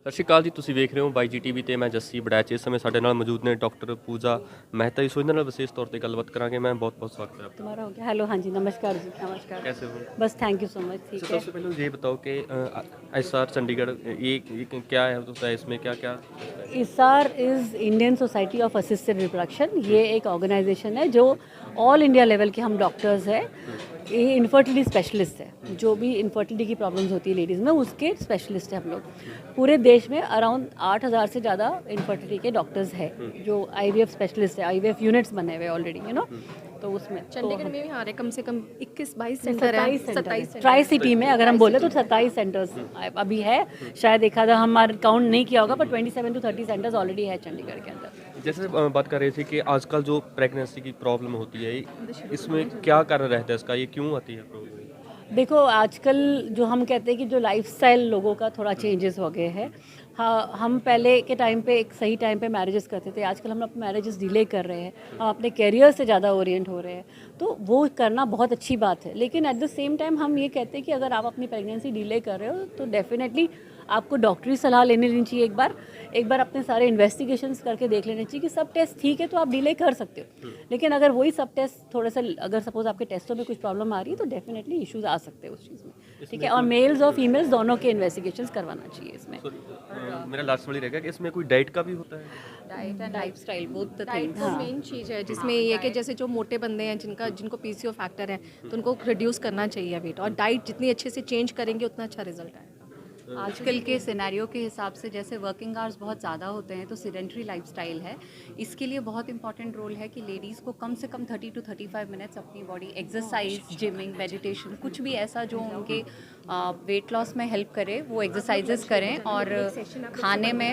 ਸਤਿ ਸ਼੍ਰੀ ਅਕਾਲ ਜੀ। ਤੁਸੀਂ ਵੇਖ ਰਹੇ ਹੋ ਬਾਈ ਜੀ ਟੀਵੀ ਤੇ ਮੈਂ ਜੱਸੀ ਬੜੈਚ। ਇਸ ਸਮੇਂ ਸਾਡੇ ਨਾਲ ਮੌਜੂਦ ਨੇ ਡਾਕਟਰ ਪੂਜਾ ਮਹਿਤਾ ਜੀ। ਸੋ ਇਹਨਾਂ ਨਾਲ ਵਿਸ਼ੇਸ਼ ਤੌਰ ਤੇ ਗੱਲਬਾਤ ਕਰਾਂਗੇ। मैं बहुत बहुत स्वागत है आपका। तुम्हारा हो गया। हेलो, हाँ जी, नमस्कार जी, नमस्कार। कैसे हो? बस थैंक यू सो मच। अच्छा, ठीक है। सबसे पहले मुझे ये बताओ कि एसआर चंडीगढ़ ये क्या है, होता है इसमें क्या क्या होता है? ISAR is Indian society of assisted reproduction. ये एक ऑर्गेनाइजेशन है जो ऑल इंडिया लेवल के हम डॉक्टर्स हैं। ये इनफर्टिलिटी स्पेशलिस्ट है। जो भी इनफर्टिलिटी की प्रॉब्लम्स होती है लेडीज़ में, उसके स्पेशलिस्ट हैं हम लोग। पूरे देश में अराउंड 8,000 से ज़्यादा इनफर्टिलिटी के डॉक्टर्स हैं जो आईवीएफ स्पेशलिस्ट है। आईवीएफ यूनिट्स बने हुए ऑलरेडी, तो उसमें चंडीगढ़ में भी हमारे कम से कम 21-22 सेंटर है। 27 ट्राई सिटी में अगर हम बोले तो 27 सेंटर्स अभी है। शायद देखा था, हमारा काउंट नहीं किया होगा, पर 27 to 30 सेंटर्स ऑलरेडी है चंडीगढ़ के अंदर। जैसे बात कर रहे थे कि आजकल जो प्रेगनेंसी की प्रॉब्लम होती है, इसमें क्या कारण रहता है इसका, ये क्यों आती है प्रॉब्लम? देखो, आजकल जो हम कहते हैं कि जो लाइफस्टाइल लोगों का थोड़ा चेंजेस हो गए हैं। हाँ, हम पहले के टाइम पे एक सही टाइम पे मैरिजेस करते थे। आजकल हम अपने मैरिजेस डिले कर रहे हैं। हम अपने कैरियर से ज़्यादा ओरिएंट हो रहे हैं, तो वो करना बहुत अच्छी बात है। लेकिन एट द सेम टाइम हम ये कहते हैं कि अगर आप अपनी प्रेगनेंसी डिले कर रहे हो तो डेफिनेटली आपको डॉक्टरी सलाह लेनी चाहिए। एक बार अपने सारे इन्वेस्टिगेशंस करके देख लेने चाहिए कि सब टेस्ट ठीक है तो आप डिले कर सकते हो। लेकिन अगर वही सब टेस्ट थोड़ा सा, अगर सपोज आपके टेस्टों में कुछ प्रॉब्लम आ रही है तो डेफिनेटली इश्यूज आ सकते हैं उस चीज़ में। ठीक है, और मेल्स और फीमेल्स दोनों के इन्वेस्टिगेशंस करवाना चाहिए इसमें। मेरा लास्ट वाली रहेगा कि इसमें कोई डाइट का भी होता है? Diet and lifestyle both the diet things. तो मेन चीज़ है जिसमें ये है कि जैसे जो मोटे बंदे हैं जिनको पीसीओ फैक्टर है तो उनको रिड्यूस करना चाहिए वेट, और डाइट जितनी अच्छे से चेंज करेंगे उतना अच्छा रिजल्ट आएगा। आजकल के सिनेरियो के हिसाब से जैसे वर्किंग आवर्स बहुत ज़्यादा होते हैं तो सिडेंट्री लाइफस्टाइल है। इसके लिए बहुत इंपॉर्टेंट रोल है कि लेडीज़ को कम से कम 30 to 35 मिनट्स अपनी बॉडी एक्सरसाइज, जिमिंग, मेडिटेशन, कुछ भी ऐसा जो उनके वेट लॉस में हेल्प करे वो एक्सरसाइजेस करें। और खाने में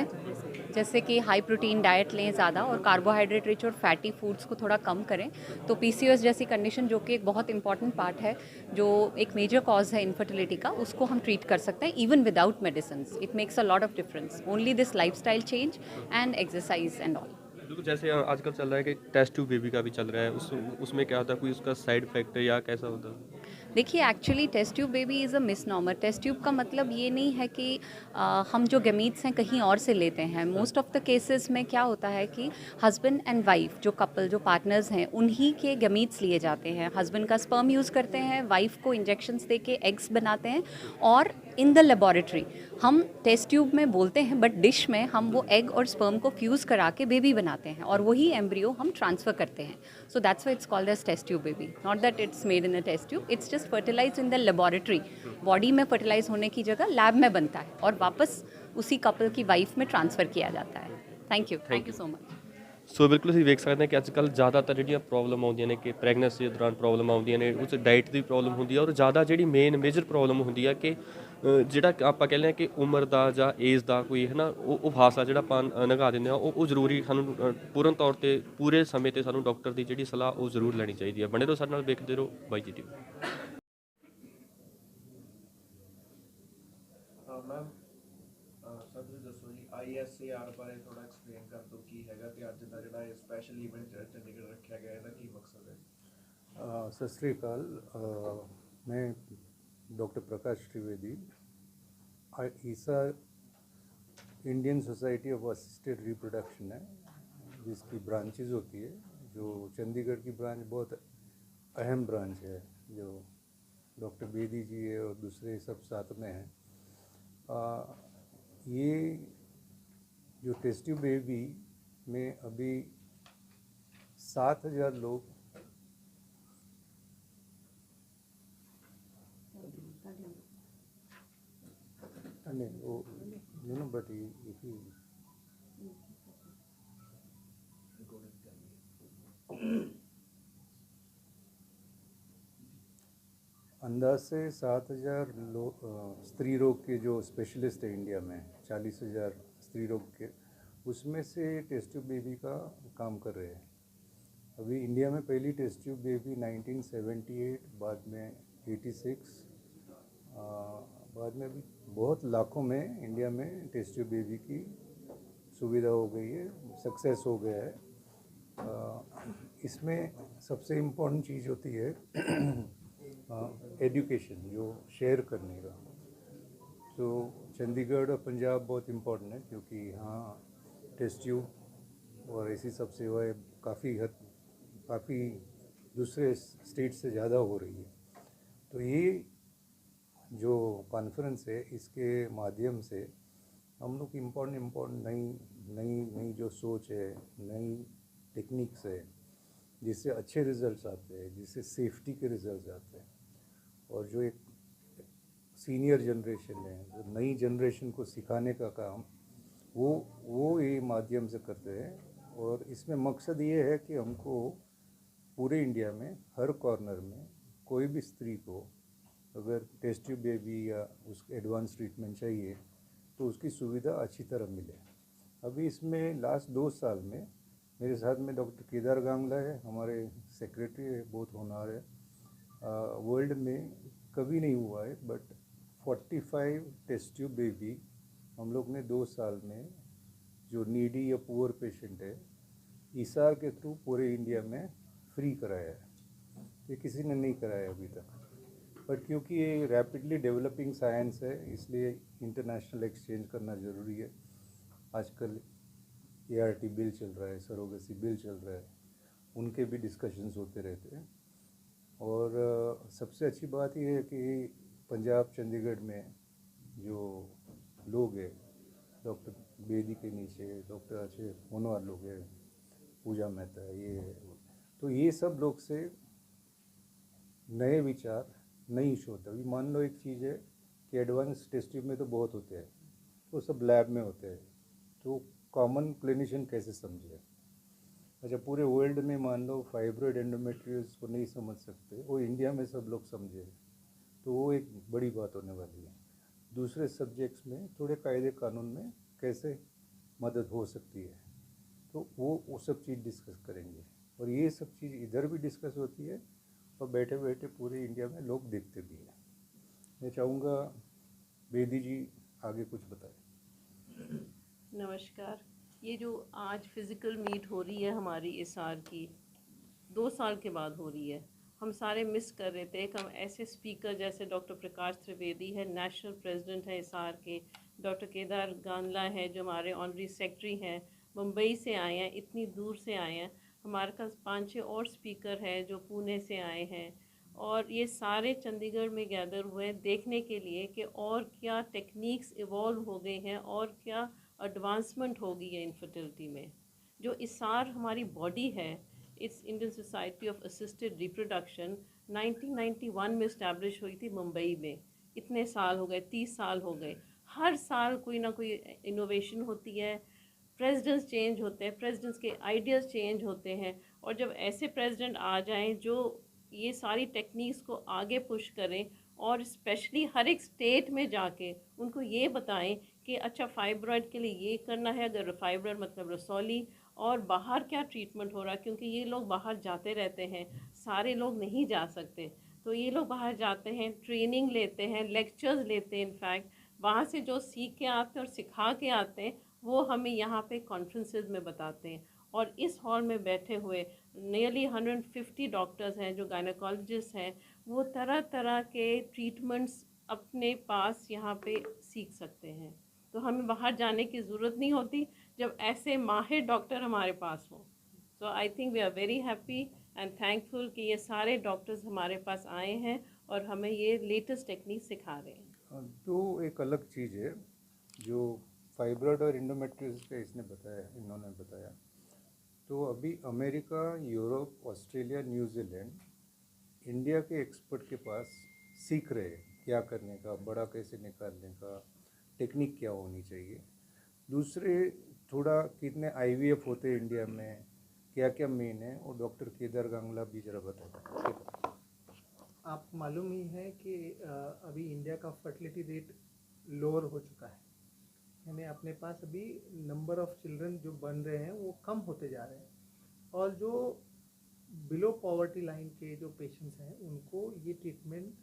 जैसे कि हाई प्रोटीन डाइट लें ज़्यादा, और कार्बोहाइड्रेट रिच और फैटी फूड्स को थोड़ा कम करें। तो पीसीओएस जैसी कंडीशन जो कि एक बहुत इंपॉर्टेंट पार्ट है, जो एक मेजर कॉज है इनफर्टिलिटी का, उसको हम ट्रीट कर सकते हैं even without medicine. It makes a lot of difference, only this lifestyle change and exercise and all. बिल्कुल, जैसे आजकल चल रहा है कि टेस्ट ट्यूब बेबी का भी चल रहा है, उसमें क्या होता है, कोई उसका साइड इफेक्ट है या कैसा होता है? देखिए, actually test tube baby is a misnomer. Test tube का मतलब ये नहीं है कि हम जो गमीट्स हैं कहीं और से लेते हैं। मोस्ट ऑफ द केसेस में क्या होता है कि हस्बैंड एंड वाइफ, जो कपल, जो पार्टनर्स हैं, उन्हीं के गमीट्स लिए जाते हैं। हस्बैंड का स्पर्म यूज़ करते हैं, वाइफ को इंजेक्शंस दे के एग्स बनाते हैं, और इन द लेबॉरेटरी हम टेस्ट ट्यूब में बोलते हैं, बट डिश में हम वो एग और स्पर्म को फ्यूज़ करा के बेबी बनाते हैं, और वही एम्ब्रियो हम ट्रांसफ़र करते हैं। So that's why it's called as test tube baby, not that it's made in a test tube. It's just fertilise in the laboratory. Body में फर्टिलाइज होने की जगह लैब में बनता है और वापस उसी कपल की वाइफ में ट्रांसफ़र किया जाता है। Thank you so much. ਸੋ ਬਿਲਕੁਲ ਅਸੀਂ ਵੇਖ ਸਕਦੇ ਹਾਂ ਕਿ ਅੱਜ ਕੱਲ੍ਹ ਜ਼ਿਆਦਾਤਰ ਜਿਹੜੀਆਂ ਪ੍ਰੋਬਲਮ ਆਉਂਦੀਆਂ ਨੇ ਕਿ ਪ੍ਰੈਗਨੈਂਸੀ ਦੇ ਦੌਰਾਨ ਪ੍ਰੋਬਲਮ ਆਉਂਦੀਆਂ ਨੇ, ਉਸ ਡਾਈਟ ਦੀ ਪ੍ਰੋਬਲਮ ਹੁੰਦੀ ਹੈ, ਔਰ ਜ਼ਿਆਦਾ ਜਿਹੜੀ ਮੇਜਰ ਪ੍ਰੋਬਲਮ ਹੁੰਦੀ ਹੈ ਕਿ ਜਿਹੜਾ ਆਪਾਂ ਕਹਿੰਦੇ ਹਾਂ ਕਿ ਉਮਰ ਦਾ ਜਾਂ ਏਜ ਦਾ ਕੋਈ ਹੈ ਨਾ, ਉਹ ਫਾਸਲਾ ਜਿਹੜਾ ਆਪਾਂ ਨਿਭਾ ਦਿੰਦੇ ਹਾਂ, ਉਹ ਜ਼ਰੂਰੀ ਸਾਨੂੰ ਪੂਰਨ ਤੌਰ 'ਤੇ ਪੂਰੇ ਸਮੇਂ 'ਤੇ ਸਾਨੂੰ ਡਾਕਟਰ ਦੀ ਜਿਹੜੀ ਸਲਾਹ ਉਹ ਜ਼ਰੂਰ ਲੈਣੀ ਚਾਹੀਦੀ ਹੈ। ਬਣੇ ਰਹੋ ਸਾਡੇ ਨਾਲ, ਵੇਖਦੇ ਰਹੋ ਬਾਈ ਜੀ ਟੀਵੀ। ਮੈਮ ਸਰ ਤੁਸੀਂ ਦੱਸੋ ਜੀ ISAR ਬਾਰੇ ਥੋੜਾ ਐਕਸਪਲੇਨ ਕਰ ਦਿਓ ਕੀ ਹੈਗਾ ਤੇ ਅੱਜ ਦਾ ਜਿਹੜਾ ਇਹ ਸਪੈਸ਼ਲ ਇਵੈਂਟ ਚੰਡੀਗੜ੍ਹ ਰੱਖਿਆ ਗਿਆ ਇਹਦਾ ਕੀ ਮਕਸਦ ਹੈ? सत श्री अकाल। मैं doctor Prakash Trivedi, Isa Indian society of assisted reproduction है, जिसकी ब्रांचेज होती है। जो चंडीगढ़ की ब्रांच बहुत अहम ब्रांच है, जो डॉक्टर बेदी जी है और दूसरे सब साथ में हैं। ये जो टेस्ट ट्यूब बेबी में अभी 7,000 लोग नहीं वो बट अंदाज से 7,000 लोग स्त्री रोग के जो स्पेशलिस्ट है इंडिया में, 40,000 स्त्री रोग के, उसमें से टेस्ट ट्यूब बेबी का काम कर रहे हैं। अभी इंडिया में पहली टेस्ट ट्यूब बेबी 1978, बाद में 86, बाद में भी बहुत लाखों में इंडिया में टेस्ट ट्यूब बेबी की सुविधा हो गई है, सक्सेस हो गया है। इसमें सबसे इम्पोर्टेंट चीज़ होती है एजुकेशन, जो शेयर करने का। तो चंडीगढ़ और पंजाब बहुत इम्पोर्टेंट है क्योंकि यहाँ टेस्ट ट्यूब और ऐसी सब सेवाएं काफ़ी दूसरे स्टेट से ज़्यादा हो रही है। तो ये जो कॉन्फ्रेंस है इसके माध्यम से हम लोग इम्पोर्टेंट नई नई नई जो सोच है, नई टेक्निक्स है, जिससे अच्छे रिजल्ट्स आते हैं, जिससे सेफ्टी के रिजल्ट्स आते हैं, और जो एक सीनियर जनरेशन है, जो नई जनरेशन को सिखाने का काम वो ये माध्यम से करते हैं। और इसमें मकसद ये है कि हमको पूरे इंडिया में हर कॉर्नर में कोई भी स्त्री को अगर टेस्ट ट्यूब बेबी या उसको एडवांस ट्रीटमेंट चाहिए तो उसकी सुविधा अच्छी तरह मिले। अभी इसमें लास्ट 2 साल में मेरे साथ में डॉक्टर केदार गांगला है, हमारे सेक्रेटरी है, बहुत होनहार है। वर्ल्ड में कभी नहीं हुआ है, बट 45 टेस्ट ट्यूब बेबी हम लोग ने 2 साल में जो नीडी या पुअर पेशेंट है ईसार के थ्रू पूरे इंडिया में फ्री कराया है। ये किसी ने नहीं कराया अभी तक, बट क्योंकि ये रैपिडली डेवलपिंग साइंस है इसलिए इंटरनेशनल एक्सचेंज करना ज़रूरी है। आजकल ART बिल चल रहा है, सरोगेसी बिल चल रहा है, उनके भी डिस्कशंस होते रहते हैं। और सबसे अच्छी बात यह है कि पंजाब चंडीगढ़ में जो लोग हैं, डॉक्टर बेदी के नीचे डॉक्टर अच्छे होनहार लोग हैं, पूजा मेहता है, ये है, तो ये सब लोग से नए विचार, नई शोध। अभी मान लो एक चीज़ है कि एडवांस टेस्ट ट्यूब में तो बहुत होते हैं, वो सब लैब में होते हैं, तो कॉमन क्लिनिशियन कैसे समझे? अच्छा, पूरे वर्ल्ड में मान लो फाइब्रॉइड एंडोमेट्रियोसिस को नहीं समझ सकते, वो इंडिया में सब लोग समझे, तो वो एक बड़ी बात होने वाली है। दूसरे सब्जेक्ट्स में थोड़े कायदे कानून में कैसे मदद हो सकती है, तो वो सब चीज़ डिस्कस करेंगे। और ये सब चीज़ इधर भी डिस्कस होती है और बैठे बैठे पूरे इंडिया में लोग देखते भी हैं। मैं चाहूँगा बेदी जी आगे कुछ बताएं। नमस्कार। ये जो आज फिज़िकल मीट हो रही है हमारी इसार की, 2 साल के बाद हो रही है। हम सारे मिस कर रहे थे कि हम ऐसे स्पीकर जैसे डॉक्टर प्रकाश त्रिवेदी है, नेशनल प्रेसिडेंट है इसार के, डॉक्टर केदार गांगला है जो हमारे ऑनरी सेक्रेटरी हैं, मुंबई से आए हैं, इतनी दूर से आए हैं। हमारे पास 5-6 और स्पीकर हैं जो पुणे से आए हैं, और ये सारे चंडीगढ़ में गैदर हुए हैं देखने के लिए कि और क्या टेक्निक्स इवॉल्व हो गई हैं और क्या एडवांसमेंट हो गई है इनफर्टिलिटी में। जो इसार हमारी बॉडी है, it's Indian society of assisted reproduction, 1991 में इस्टेब्लिश हुई थी मुंबई में। इतने साल हो गए, 30 साल हो गए। हर साल कोई ना कोई इनोवेशन होती है, प्रेसिडेंट्स चेंज होते हैं, प्रेसिडेंट्स के आइडियाज़ चेंज होते हैं, और जब ऐसे प्रेसिडेंट आ जाएं जो ये सारी टेक्निक्स को आगे पुश करें और स्पेशली हर एक स्टेट में जाके उनको ये बताएं कि अच्छा फाइब्रॉइड के लिए ये करना है, अगर फाइब्रॉइड मतलब रसौली, और बाहर क्या ट्रीटमेंट हो रहा है, क्योंकि ये लोग बाहर जाते रहते हैं, सारे लोग नहीं जा सकते, तो ये लोग बाहर जाते हैं, ट्रेनिंग लेते हैं, लेक्चर्स लेते हैं, इनफैक्ट वहाँ से जो सीख के आते हैं और सिखा के आते हैं वो हमें यहाँ पे कॉन्फ्रेंसेस में बताते हैं। और इस हॉल में बैठे हुए नियरली 150 डॉक्टर्स हैं जो गायनेकोलॉजिस्ट हैं, वो तरह तरह के ट्रीटमेंट्स अपने पास यहाँ पे सीख सकते हैं। तो हमें बाहर जाने की ज़रूरत नहीं होती जब ऐसे माहिर डॉक्टर हमारे पास हों। So I think we are very happy and thankful कि ये सारे डॉक्टर्स हमारे पास आए हैं और हमें ये लेटेस्ट टेक्निक सिखा रहे हैं। तो एक अलग चीज़ है जो फाइब्रॉइड और इंडोमेट्रियोसिस का इन्होंने बताया, तो अभी America, Europe, Australia, New Zealand India के एक्सपर्ट के पास सीख रहे हैं क्या करने का, बड़ा कैसे निकालने का, टेक्निक क्या होनी चाहिए। दूसरे थोड़ा कितने IVF होते हैं इंडिया में, क्या क्या मेन है, और डॉक्टर केदार गांगला भी जरा बताएं। आप मालूम ही है कि अभी इंडिया का फर्टिलिटी रेट लोअर हो चुका है, यानी अपने पास अभी नंबर ऑफ़ चिल्ड्रन जो बन रहे हैं वो कम होते जा रहे हैं, और जो बिलो पॉवर्टी लाइन के जो पेशेंट्स हैं उनको ये ट्रीटमेंट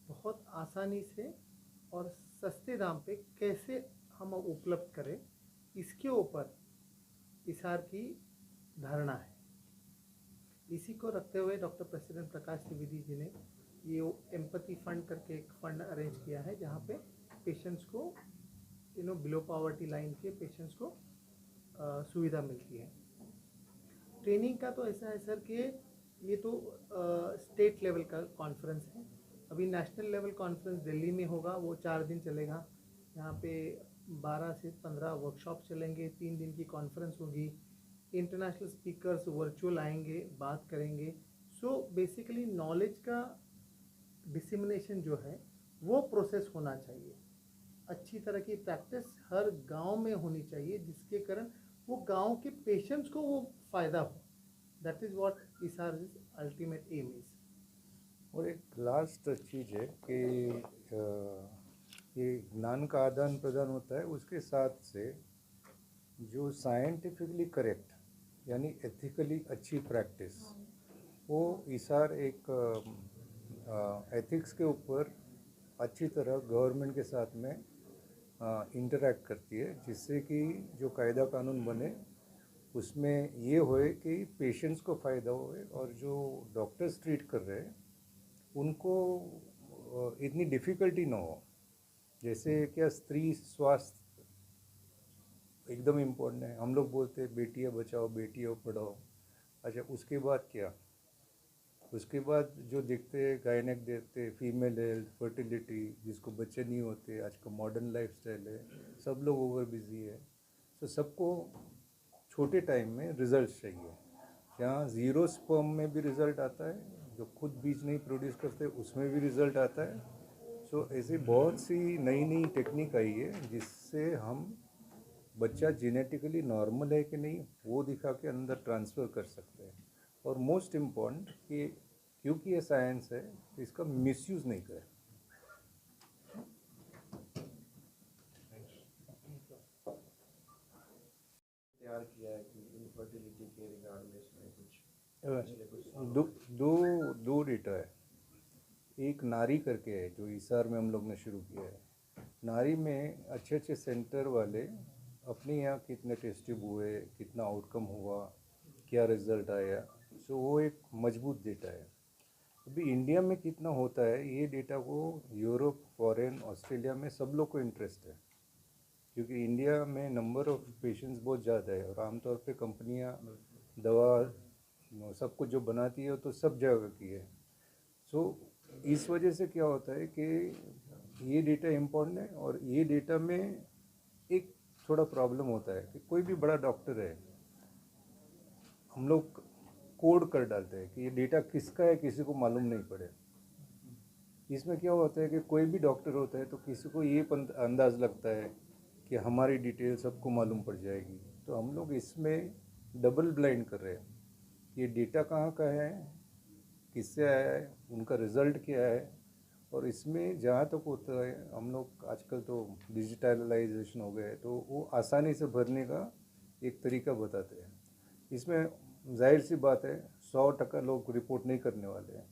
बहुत आसानी से और सस्ते दाम पे कैसे हम उपलब्ध करें, इसके ऊपर इसार की धारणा है। इसी को रखते हुए डॉक्टर प्रेसिडेंट प्रकाश त्रिवेदी जी ने ये एम्पैथी फंड करके एक फंड अरेंज किया है, जहाँ पे पेशेंट्स को बिलो पॉवर्टी लाइन के पेशेंट्स को सुविधा मिलती है। ट्रेनिंग का तो ऐसा है सर कि ये तो स्टेट लेवल का कॉन्फ्रेंस है। अभी नेशनल लेवल कॉन्फ्रेंस दिल्ली में होगा, वो 4 दिन चलेगा। यहाँ पे 12 से 15 वर्कशॉप चलेंगे, 3 दिन की कॉन्फ्रेंस होगी, इंटरनेशनल स्पीकर्स वर्चुअल आएंगे, बात करेंगे। सो बेसिकली नॉलेज का डिसिमिनेशन जो है वो प्रोसेस होना चाहिए। अच्छी तरह की प्रैक्टिस हर गांव में होनी चाहिए, जिसके कारण वो गांव के पेशेंट्स को वो फ़ायदा हो। That is what ISAR is ultimate aim is. और एक लास्ट चीज़ है कि ये ज्ञान का आदान प्रदान होता है, उसके साथ से जो साइंटिफिकली करेक्ट यानी एथिकली अच्छी प्रैक्टिस, वो ISAR एक एथिक्स के ऊपर अच्छी तरह गवर्नमेंट के साथ में इंटरैक्ट करती है, जिससे कि जो कायदा कानून बने उसमें ये होए कि पेशेंट्स को फ़ायदा होए और जो डॉक्टर्स ट्रीट कर रहे हैं उनको इतनी डिफ़िकल्टी ना हो। जैसे क्या स्त्री स्वास्थ्य एकदम इम्पोर्टेंट है, हम लोग बोलते हैं बेटियां बचाओ बेटियां पढ़ाओ। अच्छा, उसके बाद क्या? उसके बाद जो देखते हैं गायनेक देखते हैं, फीमेल हेल्थ, फर्टिलिटी, जिसको बच्चे नहीं होते, आज का मॉडर्न लाइफस्टाइल है, सब लोग ओवर बिजी है। तो सबको छोटे टाइम में रिजल्ट चाहिए। जहाँ ज़ीरो स्पर्म में भी रिज़ल्ट आता है, जो खुद बीज नहीं प्रोड्यूस करते उसमें भी रिज़ल्ट आता है। सो ऐसी बहुत सी नई नई टेक्निक आई है जिससे हम बच्चा जेनेटिकली नॉर्मल है कि नहीं वो दिखा के अंदर ट्रांसफ़र कर सकते हैं। और मोस्ट इम्पॉर्टेंट कि क्योंकि ये साइंस है तो इसका मिसयूज़ नहीं करें। तैयार किया है कि इनफर्टिलिटी के रिगार्ड में इसमें कुछ दो डेटा है। एक नारी करके है जो ISAR में हम लोग ने शुरू किया है। नारी में अच्छे अच्छे सेंटर वाले अपने यहाँ कितने टेस्ट ट्यूब हुए, कितना आउटकम हुआ, क्या रिजल्ट आया, सो वो एक मजबूत डेटा है। अभी इंडिया में कितना होता है ये डेटा को यूरोप, फॉरेन, ऑस्ट्रेलिया में सब लोग को इंटरेस्ट है, क्योंकि इंडिया में नंबर ऑफ पेशेंट्स बहुत ज़्यादा है और आमतौर पे कंपनियां दवा सब कुछ जो बनाती है तो सब जगह की है। सो इस वजह से क्या होता है कि ये डेटा इम्पोर्टेंट है। और ये डेटा में एक थोड़ा प्रॉब्लम होता है कि कोई भी बड़ा डॉक्टर है, हम लोग कोड कर डालते हैं कि ये डेटा किसका है, किसी को मालूम नहीं पड़े। इसमें क्या होता है कि कोई भी डॉक्टर होता है तो किसी को ये अंदाज़ लगता है कि हमारी डिटेल सबको मालूम पड़ जाएगी। तो हम लोग इसमें डबल ब्लाइंड कर रहे हैं कि ये डेटा कहाँ का है, किससे आया है, उनका रिज़ल्ट क्या है। और इसमें जहाँ तक होता है, हम लोग आजकल तो डिजिटलाइजेशन हो गए तो वो आसानी से भरने का एक तरीका बताते हैं। इसमें जाहिर सी बात है 100% लोग रिपोर्ट नहीं करने वाले हैं,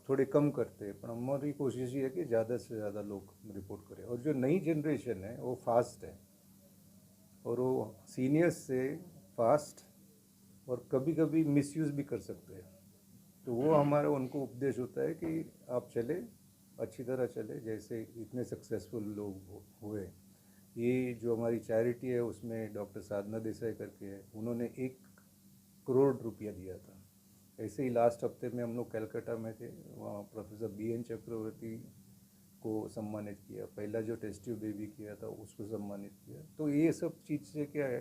थोड़े कम करते हैं, पर हमारी कोशिश ये है कि ज़्यादा से ज़्यादा लोग रिपोर्ट करें। और जो नई जनरेशन है वो फास्ट है और वो सीनियर्स से फास्ट और कभी कभी मिसयूज़ भी कर सकते हैं। तो वो हमारा उनको उपदेश होता है कि आप चले, अच्छी तरह चले, जैसे इतने सक्सेसफुल लोग हुए। ये जो हमारी चैरिटी है उसमें डॉक्टर साधना देसाई करके है, उन्होंने 1 करोड़ रुपया दिया था। ऐसे ही लास्ट हफ्ते में हम लोग कलकत्ता में थे, वहाँ प्रोफेसर BN चक्रवर्ती को सम्मानित किया, पहला जो टेस्ट ट्यूब बेबी किया था उसको सम्मानित किया। तो ये सब चीज़ से क्या है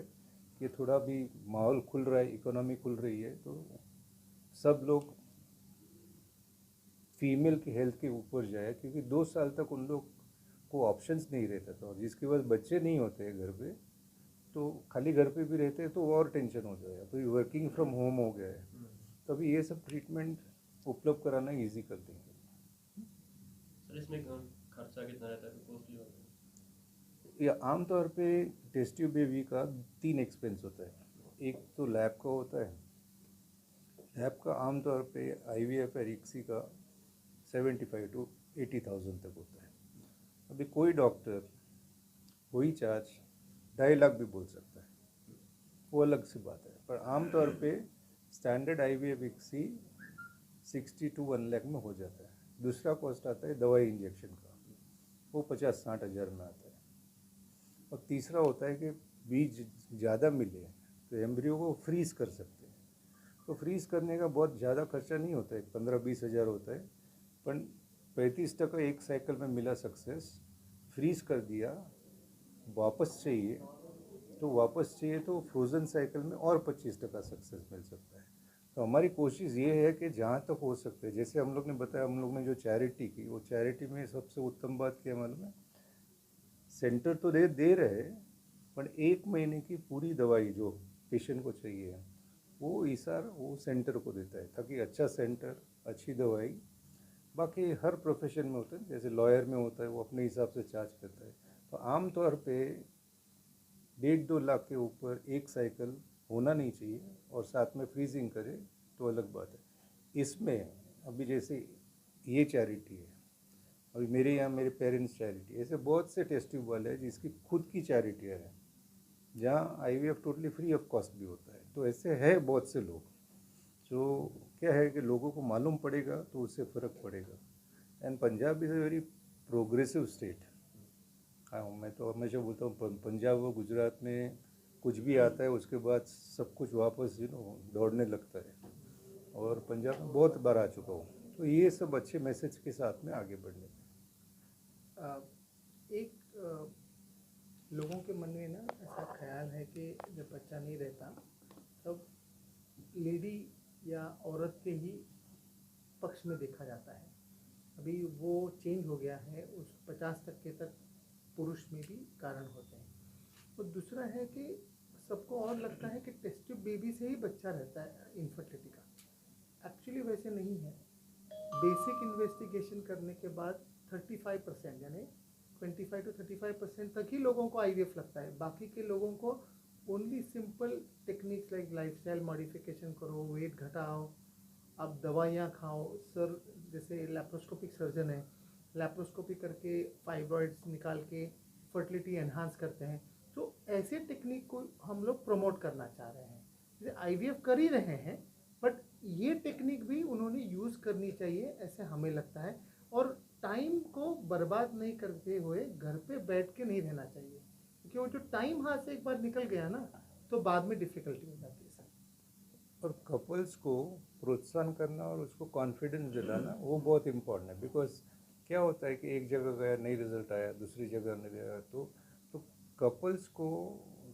कि थोड़ा भी माहौल खुल रहा है, इकोनॉमी खुल रही है, तो सब लोग फीमेल की हेल्थ के ऊपर जाए। क्योंकि 2 साल तक उन लोग को ऑप्शंस नहीं रहता था, और जिसके बाद बच्चे नहीं होते हैं घर पे, तो खाली घर पे भी रहते हैं तो और टेंशन हो जाएगा। तो ये वर्किंग फ्रॉम होम हो गया है, तो अभी ये सब ट्रीटमेंट उपलब्ध कराना ईजी कर देंगे। सर इसमें खर्चा कितना रहता है, कॉस्टली होता है? या आमतौर पे टेस्ट ट्यूब बेबी का 3 एक्सपेंस होता है। एक तो लैब का होता है, लैब का आमतौर पे IVF या रिक्सी का 75 to 80,000 तक होता है। अभी कोई डॉक्टर वही चार्ज 2.5 लाख भी बोल सकता है, वो अलग सी बात है। पर आमतौर पे स्टैंडर्ड IVF रिक्सी 60 to 1 लाख में हो जाता है। दूसरा कॉस्ट आता है दवाई इंजेक्शन का, वो 50-60 हज़ार में आता है। और तीसरा होता है कि बीज ज़्यादा मिले तो एम्ब्रियो को फ्रीज़ कर सकते हैं। तो फ्रीज़ करने का बहुत ज़्यादा खर्चा नहीं होता है, 15-20 हज़ार होता है, पर 35% एक साइकिल में मिला सक्सेस। फ्रीज़ कर दिया, वापस चाहिए तो फ्रोज़न साइकिल में और 25% सक्सेस मिल सकता है। तो हमारी कोशिश ये है कि जहाँ तक हो सकते हैं, जैसे हम लोग ने बताया, हम लोग ने जो चैरिटी की, वो चैरिटी में सबसे उत्तम बात क्या मालूम है, सेंटर तो दे रहे हैं, पर 1 महीने की पूरी दवाई जो पेशेंट को चाहिए वो ईसार वो सेंटर को देता है, ताकि अच्छा सेंटर, अच्छी दवाई। बाकी हर प्रोफेशन में होता है, जैसे लॉयर में होता है, वो अपने हिसाब से चार्ज करता है। तो आमतौर पे 1.5-2 लाख के ऊपर एक साइकिल होना नहीं चाहिए, और साथ में फ्रीजिंग करे तो अलग बात है। इसमें अभी जैसे ये चैरिटी है, अभी मेरे यहाँ मेरे पेरेंट्स चैरिटी, ऐसे बहुत से टेस्ट ट्यूब वाले हैं जिसकी खुद की चैरिटियाँ हैं, जहाँ IVF totally free of cost भी होता है। तो ऐसे है बहुत से लोग, जो क्या है कि लोगों को मालूम पड़ेगा तो उससे फ़र्क पड़ेगा। And Punjab is a very progressive state. हाँ, मैं तो हमेशा बोलता हूँ पंजाब और गुजरात में कुछ भी आता है उसके बाद सब कुछ वापस दौड़ने लगता है, और पंजाब में बहुत बार आ चुका हूँ। तो ये सब अच्छे मैसेज के साथ में आगे बढ़ने। लोगों के मन में ना ऐसा ख्याल है कि जब बच्चा नहीं रहता तब लेडी या औरत के ही पक्ष में देखा जाता है। अभी वो चेंज हो गया है, उस 50% तक पुरुष में भी कारण होते हैं। और दूसरा है कि सबको और लगता है कि टेस्ट ट्यूब बेबी से ही बच्चा रहता है इनफर्टिलिटी का। एक्चुअली वैसे नहीं है। बेसिक इन्वेस्टिगेशन करने के बाद 35% यानी 25 to 35% तक ही लोगों को IVF लगता है। बाकी के लोगों को only simple techniques like lifestyle modification करो, वेट घटाओ, आप दवाइयाँ खाओ। सर जैसे लैप्रोस्कोपिक सर्जन है, लैप्रोस्कोपी करके फाइब्रॉइड्स निकाल के फर्टिलिटी एनहांस करते हैं। तो ऐसे टेक्निक को हम लोग प्रमोट करना चाह रहे हैं। जैसे IVF कर ही रहे हैं, बट ये टेक्निक भी उन्होंने यूज़ करनी चाहिए, ऐसे हमें लगता है। और टाइम को बर्बाद नहीं करते हुए घर पे बैठ के नहीं रहना चाहिए, क्योंकि वो जो टाइम हाथ से एक बार निकल गया ना तो बाद में डिफ़िकल्टी हो जाती है सर। और कपल्स को प्रोत्साहन करना और उसको कॉन्फिडेंस दिलाना वो बहुत इम्पोर्टेंट है। बिकॉज क्या होता है कि एक जगह गया नहीं रिजल्ट आया, दूसरी जगह नहीं गया, तो कपल्स को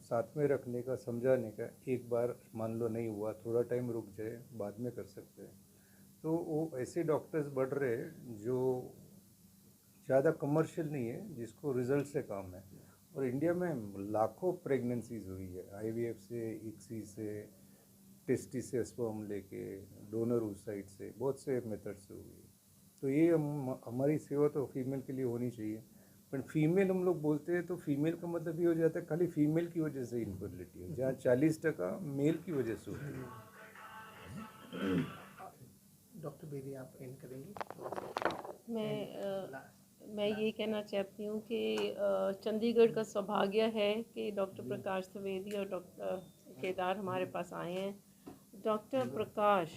साथ में रखने का, समझाने का, एक बार मान लो नहीं हुआ, थोड़ा टाइम रुक जाए, बाद में कर सकते हैं। तो वो ऐसे डॉक्टर्स बढ़ रहे हैं जो ज़्यादा कमर्शियल नहीं है, जिसको रिजल्ट से काम है। और इंडिया में लाखों प्रेगनेंसीज हुई है IVF से, ICSI से, टेस्टिस से स्पर्म लेके, डोनर oocyte से, बहुत से मेथड से हुई है। तो ये हमारी सेवा तो फीमेल के लिए होनी चाहिए। पर फीमेल हम लोग बोलते हैं तो फीमेल का मतलब ये हो जाता है खाली फीमेल की वजह से इनफर्टिलिटी है, जहाँ 40% मेल की वजह से होती है। डॉक्टर बेदी आप एंड करेंगे? मैं ये कहना चाहती हूँ कि चंडीगढ़ का सौभाग्य है कि डॉक्टर प्रकाश त्रिवेदी और डॉक्टर केदार हमारे पास आए हैं। डॉक्टर प्रकाश,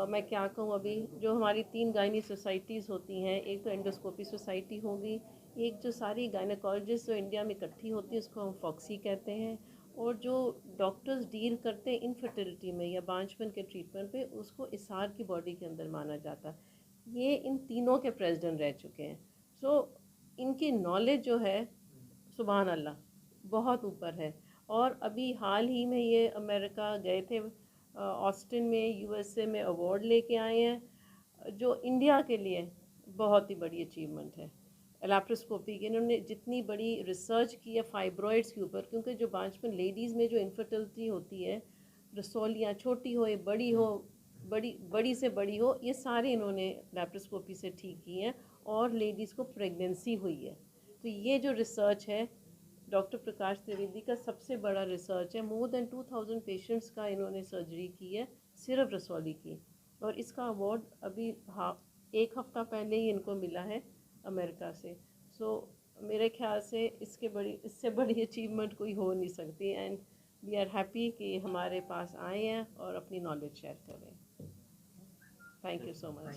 मैं क्या कहूँ, अभी जो हमारी 3 गायनी सोसाइटीज़ होती हैं, एक तो एंडोस्कोपी सोसाइटी होगी, एक जो सारी गायनेकोलॉजिस्ट जो इंडिया में इकट्ठी होती है उसको हम फॉक्सी कहते हैं, और जो डॉक्टर्स डील करते हैं इनफर्टिलिटी में या बांझपन के ट्रीटमेंट पे, उसको इसार की बॉडी के अंदर माना जाता है। ये इन तीनों के प्रेसिडेंट रह चुके हैं। सो इनकी नॉलेज जो है सुभान अल्लाह बहुत ऊपर है। और अभी हाल ही में ये अमेरिका गए थे, ऑस्टिन में USA में अवार्ड लेके आए हैं, जो इंडिया के लिए बहुत ही बड़ी अचीवमेंट है। लैप्रोस्कोपी की इन्होंने जितनी बड़ी रिसर्च की है फाइब्रॉइड्स के ऊपर, क्योंकि जो बांझपन लेडीज़ में जो इनफर्टिलिटी होती है, रसौलियाँ छोटी हो या बड़ी हो, बड़ी से बड़ी हो, ये सारे इन्होंने लैप्रोस्कोपी से ठीक की हैं और लेडीज़ को प्रेगनेंसी हुई है। तो ये जो रिसर्च है डॉक्टर प्रकाश त्रिवेदी का सबसे बड़ा रिसर्च है। मोर देन 2000 पेशेंट्स का इन्होंने सर्जरी की है सिर्फ रसौली की, और इसका अवार्ड अभी एक हफ़्ता पहले ही इनको मिला है अमेरिका से। सो मेरे ख्याल से इससे बड़ी अचीवमेंट कोई हो नहीं सकती। एंड वी आर हैप्पी कि हमारे पास आए हैं और अपनी नॉलेज शेयर कर रहे हैं। Thank you so much.